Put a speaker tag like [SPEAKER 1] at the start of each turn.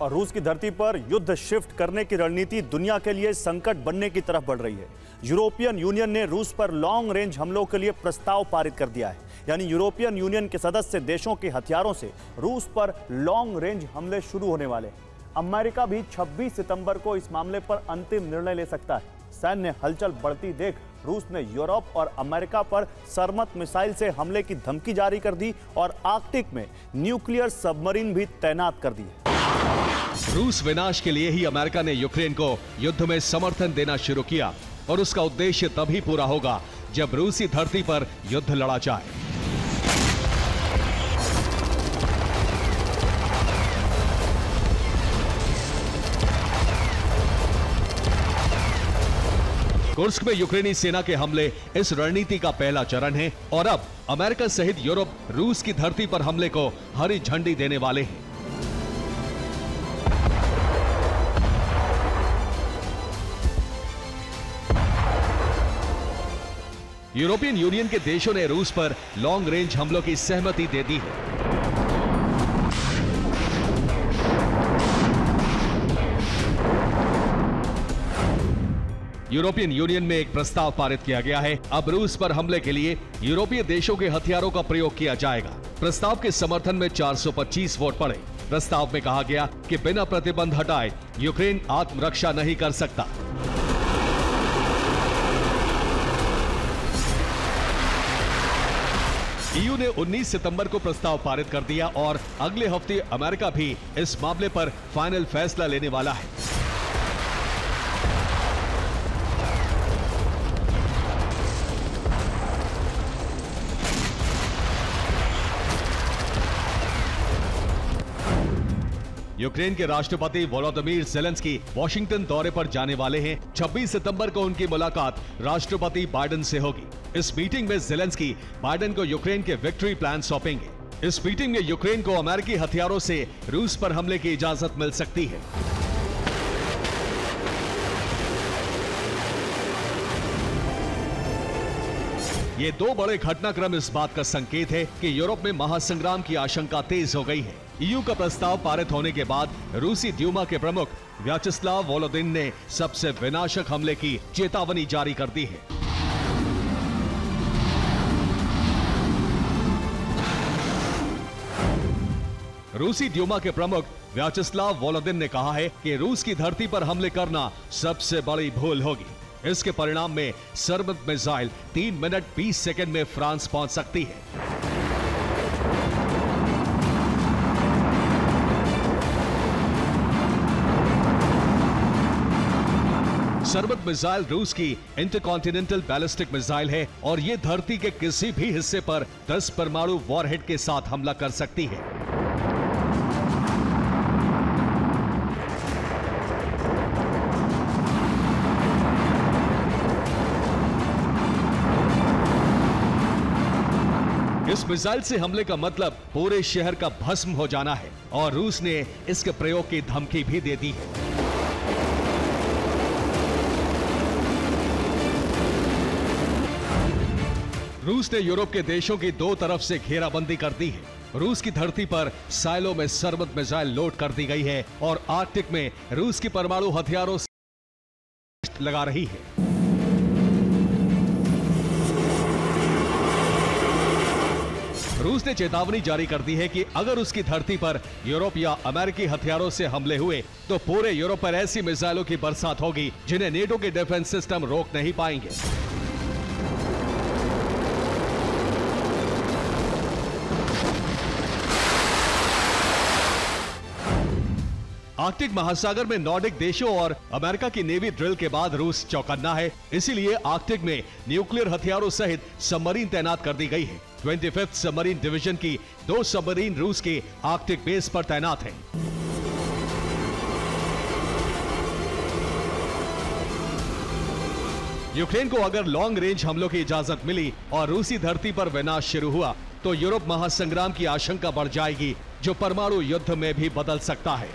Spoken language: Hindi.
[SPEAKER 1] और रूस की धरती पर युद्ध शिफ्ट करने की रणनीति दुनिया के लिए संकट बनने की तरफ बढ़ रही है। यूरोपियन यूनियन ने रूस पर लॉन्ग रेंज हमलों के लिए प्रस्ताव पारित कर दिया है। यानी यूरोपियन यूनियन के सदस्य देशों के हथियारों से रूस पर लॉन्ग रेंज हमले शुरू होने वाले हैं। अमेरिका भी 26 सितंबर को इस मामले पर अंतिम निर्णय ले सकता है। सैन्य हलचल बढ़ती देख रूस ने यूरोप और अमेरिका पर सरमत मिसाइल से हमले की धमकी जारी कर दी और आर्कटिक में न्यूक्लियर सबमरीन भी तैनात कर दी है।
[SPEAKER 2] रूस विनाश के लिए ही अमेरिका ने यूक्रेन को युद्ध में समर्थन देना शुरू किया और उसका उद्देश्य तभी पूरा होगा जब रूसी धरती पर युद्ध लड़ा जाए। कुर्स्क में यूक्रेनी सेना के हमले इस रणनीति का पहला चरण है और अब अमेरिका सहित यूरोप रूस की धरती पर हमले को हरी झंडी देने वाले हैं। यूरोपियन यूनियन के देशों ने रूस पर लॉन्ग रेंज हमलों की सहमति दे दी है। यूरोपियन यूनियन में एक प्रस्ताव पारित किया गया है। अब रूस पर हमले के लिए यूरोपीय देशों के हथियारों का प्रयोग किया जाएगा। प्रस्ताव के समर्थन में 425 वोट पड़े। प्रस्ताव में कहा गया कि बिना प्रतिबंध हटाए यूक्रेन आत्मरक्षा नहीं कर सकता। ईयू ने 19 सितंबर को प्रस्ताव पारित कर दिया और अगले हफ्ते अमेरिका भी इस मामले पर फाइनल फैसला लेने वाला है। यूक्रेन के राष्ट्रपति वोलोदिमीर ज़ेलेंस्की वॉशिंगटन दौरे पर जाने वाले हैं। 26 सितंबर को उनकी मुलाकात राष्ट्रपति बाइडेन से होगी। इस मीटिंग में ज़ेलेंस्की बाइडेन को यूक्रेन के विक्ट्री प्लान सौंपेंगे। इस मीटिंग में यूक्रेन को अमेरिकी हथियारों से रूस पर हमले की इजाजत मिल सकती है। ये दो बड़े घटनाक्रम इस बात का संकेत है कि यूरोप में महासंग्राम की आशंका तेज हो गई है। ईयू का प्रस्ताव पारित होने के बाद रूसी ड्यूमा के प्रमुख व्याचेस्लाव वोलोदिन ने सबसे विनाशक हमले की चेतावनी जारी कर दी है। रूसी ड्यूमा के प्रमुख व्याचेस्लाव वोलोदिन ने कहा है कि रूस की धरती पर हमले करना सबसे बड़ी भूल होगी। इसके परिणाम में सरमत मिसाइल 3 मिनट 20 सेकंड में फ्रांस पहुंच सकती है। सरमत मिसाइल रूस की इंटरकॉन्टिनेंटल बैलिस्टिक मिसाइल है और ये धरती के किसी भी हिस्से पर 10 परमाणु वॉरहेड के साथ हमला कर सकती है। इस मिसाइल से हमले का मतलब पूरे शहर का भस्म हो जाना है और रूस ने इसके प्रयोग की धमकी भी दे दी है। रूस ने यूरोप के देशों की दो तरफ से घेराबंदी कर दी है। रूस की धरती पर साइलो में सरमत मिसाइल लोड कर दी गई है और आर्कटिक में रूस की परमाणु हथियारों से लगा रही है। रूस ने चेतावनी जारी कर दी है कि अगर उसकी धरती पर यूरोप या अमेरिकी हथियारों से हमले हुए तो पूरे यूरोप पर ऐसी मिसाइलों की बरसात होगी जिन्हें नेटो के डिफेंस सिस्टम रोक नहीं पाएंगे। आर्कटिक महासागर में नॉर्डिक देशों और अमेरिका की नेवी ड्रिल के बाद रूस चौकन्ना है। इसीलिए आर्कटिक में न्यूक्लियर हथियारों सहित सबमरीन तैनात कर दी गई है। 25th सबमरीन डिवीजन की 2 सबमरीन रूस के आर्कटिक बेस पर तैनात हैं। यूक्रेन को अगर लॉन्ग रेंज हमलों की इजाजत मिली और रूसी धरती पर विनाश शुरू हुआ तो यूरोप महासंग्राम की आशंका बढ़ जाएगी, जो परमाणु युद्ध में भी बदल सकता है।